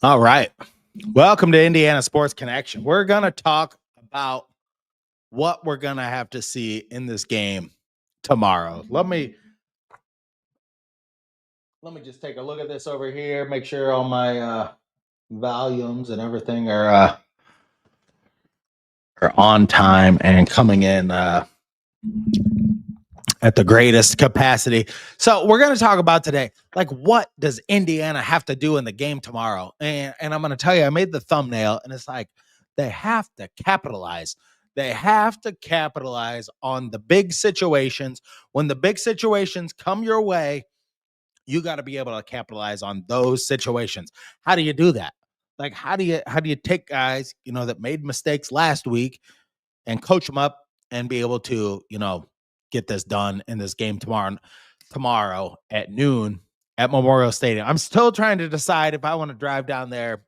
All right. Welcome to Indiana Sports Connection. We're going to talk about what we're going to have to see in this game tomorrow. Let me just take a look at this over here, make sure all my volumes and everything are on time and coming in at the greatest capacity. So, we're going to talk about today, like, what does Indiana have to do in the game tomorrow? And I'm going to tell you, I made the thumbnail, and it's like they have to capitalize. They have to capitalize on the big situations. When the big situations come your way, you got to be able to capitalize on those situations. How do you do that? Like, how do you take guys, that made mistakes last week and coach them up and be able to, get this done in this game tomorrow at noon at Memorial Stadium. I'm still trying to decide if I want to drive down there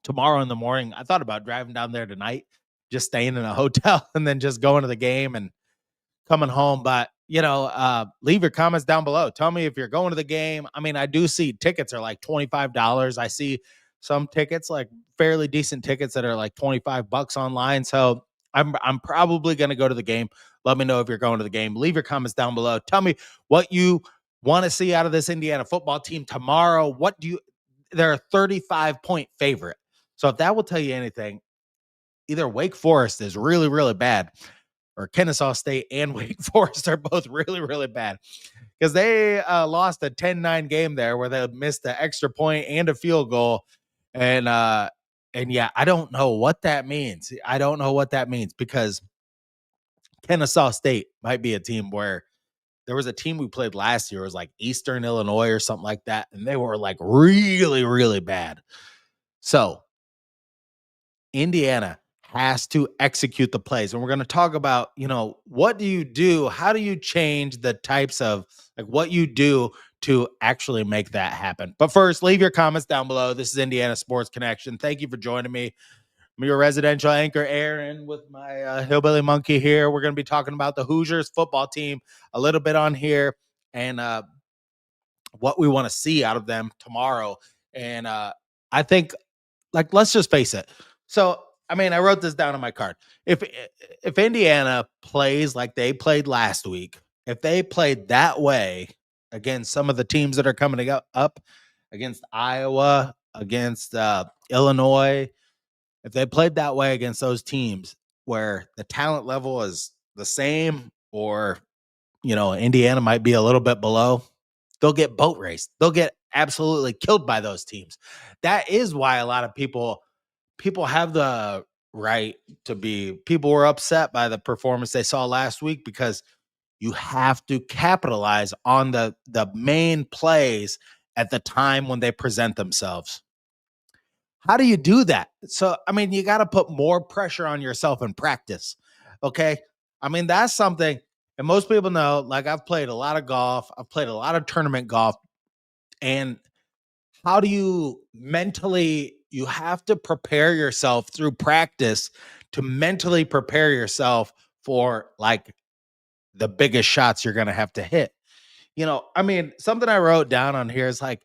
tomorrow in the morning. I thought about driving down there tonight, just staying in a hotel and then just going to the game and coming home. But leave your comments down below. Tell me if you're going to the game. I mean, I do see tickets are like $25. I see some tickets, like fairly decent tickets, that are like $25 online. So I'm probably going to go to the game. Let me know if you're going to the game. Leave your comments down below. Tell me what you want to see out of this Indiana football team tomorrow. They're a 35-point favorite. So if that will tell you anything, either Wake Forest is really, really bad, or Kennesaw State and Wake Forest are both really, really bad, because they lost a 10-9 game there where they missed the extra point and a field goal. And yeah, I don't know what that means. I don't know what that means, because Kennesaw State might be a team where there was a team we played last year. It was like Eastern Illinois or something like that. And they were like really, really bad. So Indiana has to execute the plays. And we're going to talk about, what do you do? How do you change the types of, like, what you do to actually make that happen? But first, leave your comments down below. This is Indiana Sports Connection. Thank you for joining me. I'm your residential anchor, Aaron, with my hillbilly monkey here. We're going to be talking about the Hoosiers football team a little bit on here, and what we want to see out of them tomorrow. And I think, like, let's just face it. So, I mean, I wrote this down on my card. If Indiana plays like they played last week, if they played that way against some of the teams that are coming up against Iowa, against Illinois, if they played that way against those teams where the talent level is the same, or Indiana might be a little bit below, they'll get boat raced. They'll get absolutely killed by those teams. That is why a lot of people have the right to be. People were upset by the performance they saw last week, because you have to capitalize on the main plays at the time when they present themselves. How do you do that? So, I mean, you got to put more pressure on yourself in practice. Okay. I mean, that's something, and most people know, like, I've played a lot of golf, I've played a lot of tournament golf. And how do you mentally, you have to prepare yourself through practice to mentally prepare yourself for, like, the biggest shots you're going to have to hit. I mean, something I wrote down on here is like,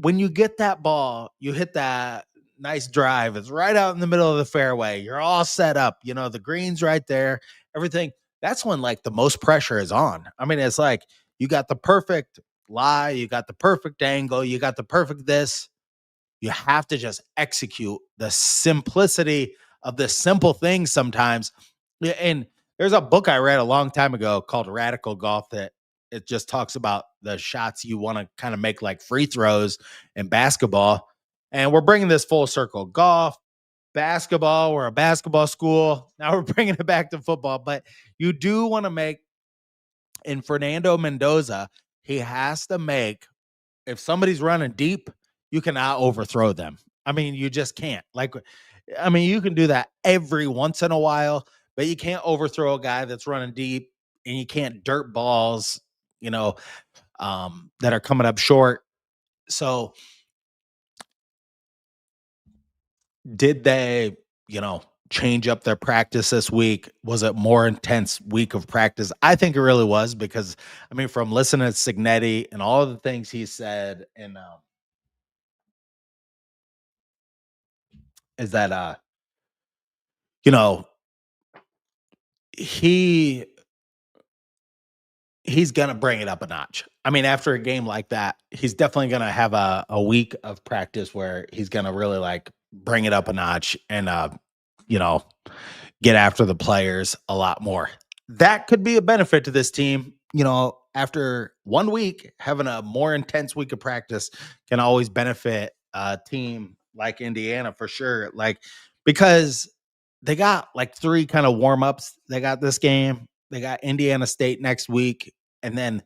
when you get that ball, you hit that nice drive. It's right out in the middle of the fairway. You're all set up. The green's right there, everything. That's when, like, the most pressure is on. I mean, it's like you got the perfect lie, you got the perfect angle, you got the perfect this. You have to just execute the simplicity of the simple things sometimes. Yeah. And there's a book I read a long time ago called Radical Golf, that it just talks about the shots you want to kind of make, like free throws in basketball. And we're bringing this full circle: golf, basketball. We're a basketball school. Now we're bringing it back to football. But you do want to make, in Fernando Mendoza, he has to make, if somebody's running deep, you cannot overthrow them. I mean, you just can't. Like, I mean, you can do that every once in a while, but you can't overthrow a guy that's running deep, and you can't dirt balls, you know, that are coming up short. So, did they, change up their practice this week? Was it more intense week of practice? I think it really was, because, I mean, from listening to Signetti and all of the things he said, and is that you know, he he's gonna bring it up a notch. I mean, after a game like that, he's definitely gonna have a week of practice where he's gonna really like bring it up a notch and you know, get after the players a lot more. That could be a benefit to this team. You know, after 1 week, having a more intense week of practice can always benefit a team like Indiana for sure. Like, because they got like three kind of warm ups. They got this game, they got Indiana State next week, and then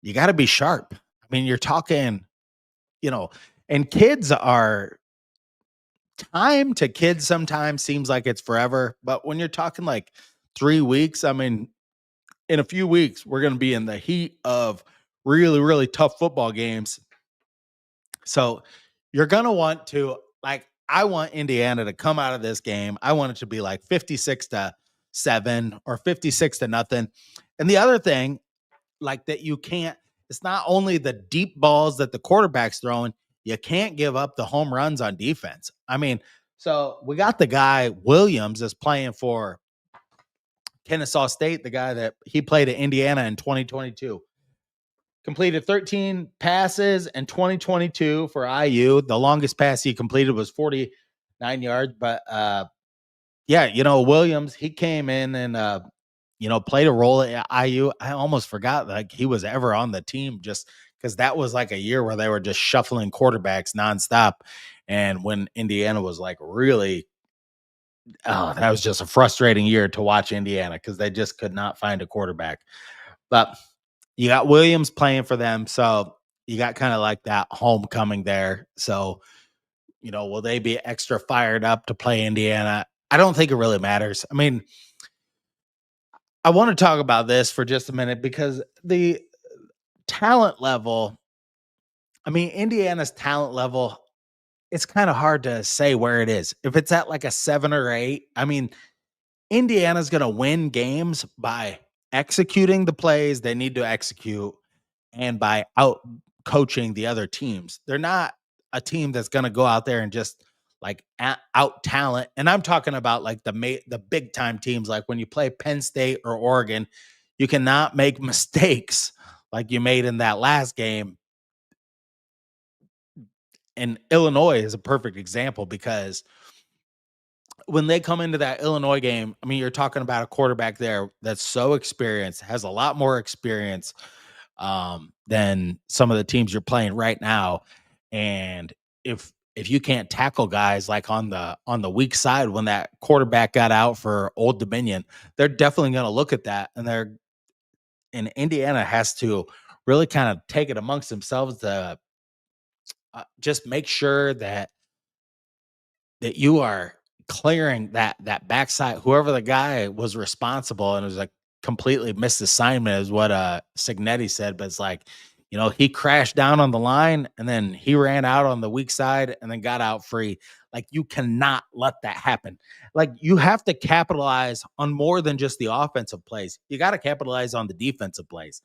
you got to be sharp. I mean, you're talking, you know, and kids are time to kids sometimes seems like it's forever. But when you're talking like 3 weeks, I mean, in a few weeks, we're going to be in the heat of really, really tough football games. So you're going to want to, like, I want Indiana to come out of this game. I want it to be like 56-7 or 56-0. And the other thing, like, that you can't, it's not only the deep balls that the quarterback's throwing, you can't give up the home runs on defense. I mean, so we got the guy Williams is playing for Kennesaw State, the guy that he played at Indiana in 2022. Completed 13 passes in 2022 for IU. The longest pass he completed was 49 yards. But yeah, you know, Williams, he came in and you know, played a role at IU. I almost forgot like he was ever on the team just because that was like a year where they were just shuffling quarterbacks nonstop. And when Indiana was like really, oh, that was just a frustrating year to watch Indiana because they just could not find a quarterback. But you got Williams playing for them. So you got kind of like that homecoming there. So, you know, will they be extra fired up to play Indiana? I don't think it really matters. I mean, I want to talk about this for just a minute because the talent level, I mean, Indiana's talent level, it's kind of hard to say where it is. If it's at like a 7 or 8, I mean, Indiana's going to win games by executing the plays they need to execute and by out coaching the other teams. They're not a team that's going to go out there and just like out talent. And I'm talking about like the big time teams, like when you play Penn State or Oregon, you cannot make mistakes like you made in that last game. And Illinois is a perfect example because when they come into that Illinois game, I mean, you're talking about a quarterback there that's so experienced, has a lot more experience than some of the teams you're playing right now. And if you can't tackle guys like on the weak side when that quarterback got out for Old Dominion, they're definitely going to look at that, and Indiana has to really kind of take it amongst themselves to just make sure that you are clearing that backside. Whoever the guy was responsible, and it was like completely missed assignment, is what Signetti said. But it's like, you know, he crashed down on the line and then he ran out on the weak side and then got out free. Like, you cannot let that happen. Like, you have to capitalize on more than just the offensive plays. You got to capitalize on the defensive plays.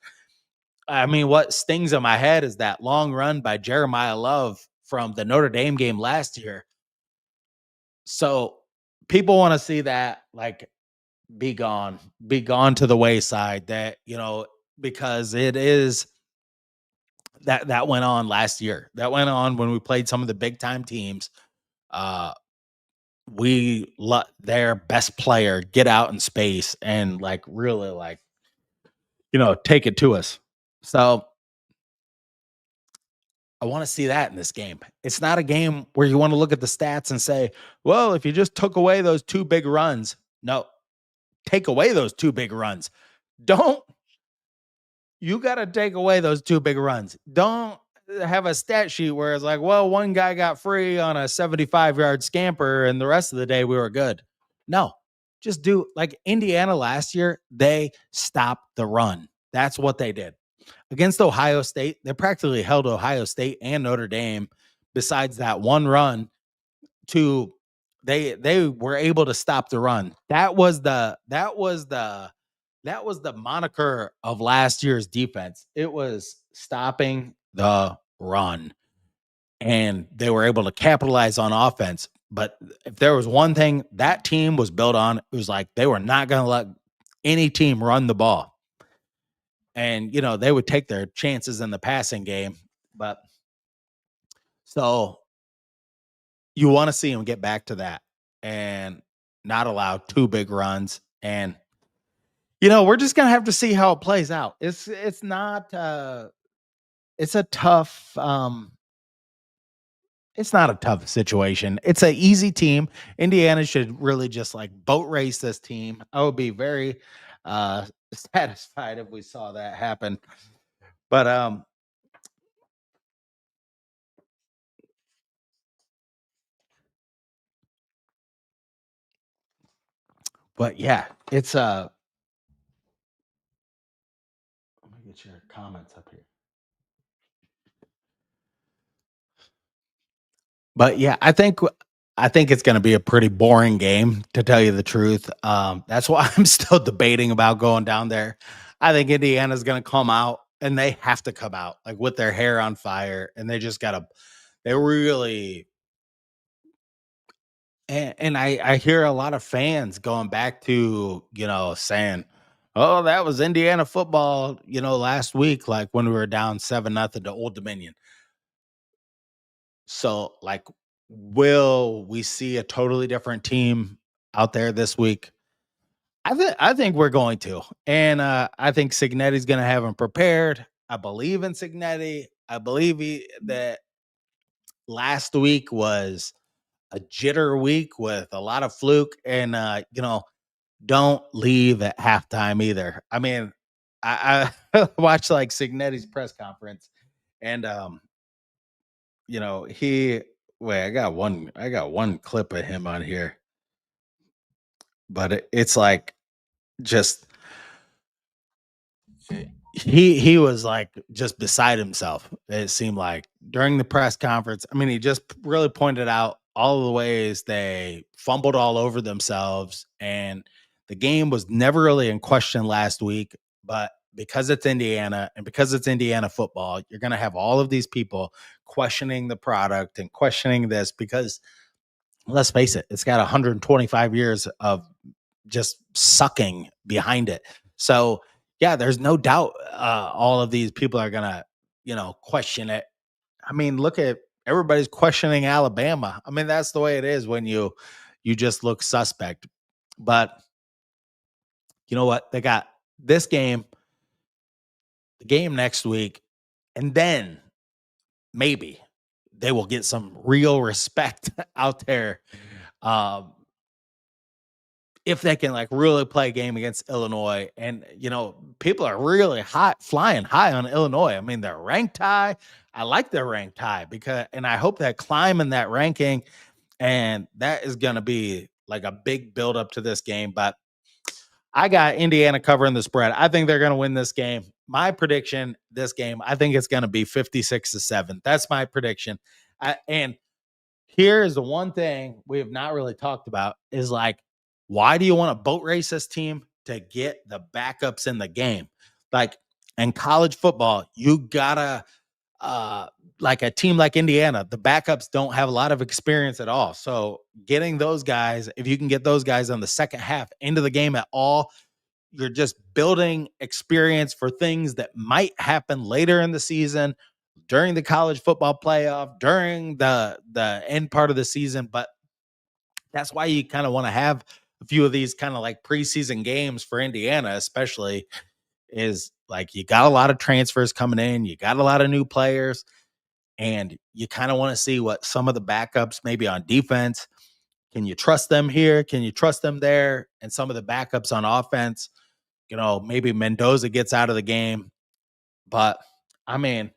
I mean, what stings in my head is that long run by Jeremiah Love from the Notre Dame game last year. So people want to see that like be gone to the wayside. That, you know, because it is that went on last year. That went on when we played some of the big time teams. Uh, we let their best player get out in space and like really like, you know, take it to us. So I want to see that in this game. It's not a game where you want to look at the stats and say, well, if you just took away those two big runs, no, take away those two big runs. Don't You got to take away those two big runs. Don't have a stat sheet where it's like, well, one guy got free on a 75-yard scamper and the rest of the day we were good. No, just do like Indiana last year. They stopped the run. That's what they did against Ohio State. They practically held Ohio State and Notre Dame, besides that one run, to they were able to stop the run. That was the moniker of last year's defense. It was stopping the run, and they were able to capitalize on offense. But if there was one thing that team was built on, it was like they were not going to let any team run the ball. And, they would take their chances in the passing game. But so you want to see them get back to that and not allow two big runs. And, we're just going to have to see how it plays out. It's not, it's a tough, it's not a tough situation. It's an easy team. Indiana should really just like boat race this team. I would be very uh satisfied if we saw that happen. But but yeah, it's let me get your comments up here. But yeah, I think it's going to be a pretty boring game, to tell you the truth. That's why I'm still debating about going down there. I think Indiana's going to come out, and they have to come out like with their hair on fire, and they just got to. They really. And I hear a lot of fans going back to, saying, "Oh, that was Indiana football, last week, like when we were down 7-0 to Old Dominion." So, like, will we see a totally different team out there this week? I think we're going to. And I think Signetti's going to have him prepared. I believe in Signetti. I believe that last week was a jitter week with a lot of fluke, and don't leave at halftime either. I mean, I watched like Signetti's press conference, and he wait, I got one clip of him on here, but it's like just he was like just beside himself. It seemed like during the press conference. I mean, he just really pointed out all of the ways they fumbled all over themselves, and the game was never really in question last week. But because it's Indiana and because it's Indiana football, you're going to have all of these people questioning the product and questioning this because let's face it, it's got 125 years of just sucking behind it. So yeah, there's no doubt all of these people are gonna, question it. I mean, look at everybody's questioning Alabama. I mean, that's the way it is when you just look suspect. But you know what? They got this game, the game next week, and then maybe they will get some real respect out there. Um, if they can like really play a game against Illinois. And people are really hot flying high on Illinois. I mean, they're ranked high. I like their ranked high because and I hope that climb in that ranking, and that is gonna be like a big build up to this game. But I got Indiana covering the spread. I think they're gonna win this game. My prediction this game, I think it's gonna be 56-7. That's my prediction. And here is the one thing we have not really talked about is like, why do you want to boat race this team to get the backups in the game? Like in college football, you gotta uh like a team like Indiana, the backups don't have a lot of experience at all. So getting those guys, if you can get those guys on the second half into the game at all, you're just building experience for things that might happen later in the season, during the college football playoff, during the end part of the season. But that's why you kind of want to have a few of these kind of like preseason games for Indiana, especially is like you got a lot of transfers coming in, you got a lot of new players, and you kind of want to see what some of the backups maybe on defense. Can you trust them here? Can you trust them there? And some of the backups on offense, maybe Mendoza gets out of the game. But I mean,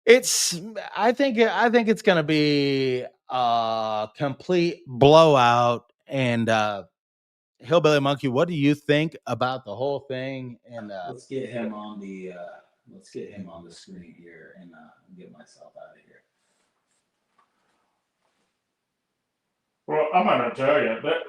it's I think it's gonna be a complete blowout. And Hillbilly Monkey, what do you think about the whole thing? And let's get him on the screen here and get myself out of here. Well, I'm gonna tell you that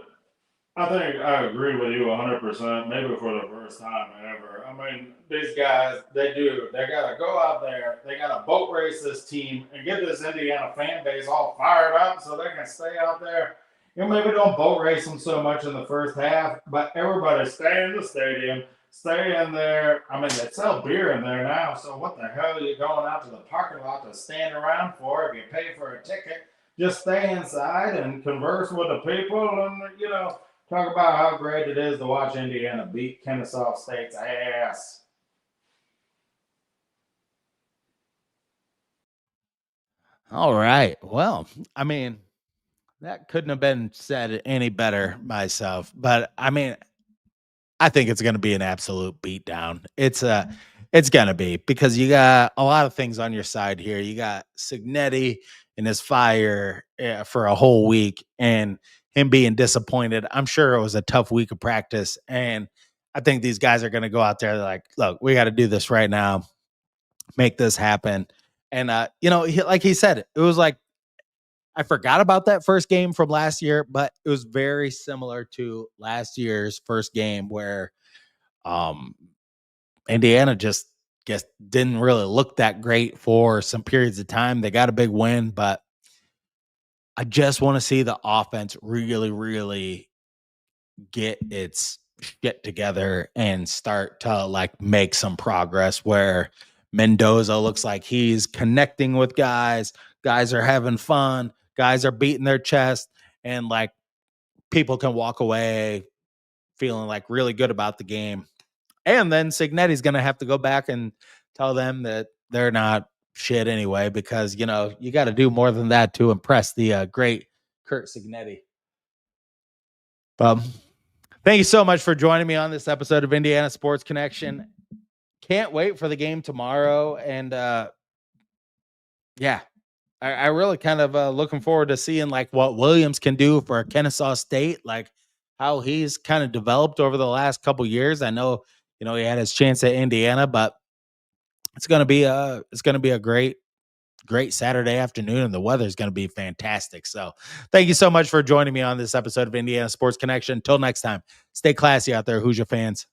I think I agree with you 100%. Maybe for the first time ever. I mean, these guys, they do. They got to go out there. They got to boat race this team and get this Indiana fan base all fired up so they can stay out there. You know, maybe don't boat race them so much in the first half, but everybody stay in the stadium, stay in there. I mean, they sell beer in there now, so what the hell are you going out to the parking lot to stand around for if you pay for a ticket? Just stay inside and converse with the people and, talk about how great it is to watch Indiana beat Kennesaw State's ass. All right. Well, I mean, that couldn't have been said any better myself. But I mean, I think it's going to be an absolute beatdown. It's going to be because you got a lot of things on your side here. You got Signetti and his fire for a whole week, and him being disappointed. I'm sure it was a tough week of practice, and I think these guys are going to go out there like, look, we got to do this right now, make this happen. And like he said, it was like I forgot about that first game from last year, but it was very similar to last year's first game where um Indiana just guess didn't really look that great for some periods of time. They got a big win, but I just want to see the offense really, really get its shit together and start to like make some progress where Mendoza looks like he's connecting with guys, guys are having fun, guys are beating their chest, and like people can walk away feeling like really good about the game. And then Signetti's going to have to go back and tell them that they're not shit anyway, because, you got to do more than that to impress the great Kurt Signetti. Um, Thank you so much for joining me on this episode of Indiana Sports Connection. Can't wait for the game tomorrow. And yeah, I really kind of looking forward to seeing like what Williams can do for Kennesaw State, like how he's kind of developed over the last couple years. I know, he had his chance at Indiana, but it's gonna be a great Saturday afternoon, and the weather's gonna be fantastic. So thank you so much for joining me on this episode of Indiana Sports Connection. Until next time, stay classy out there, Hoosier fans.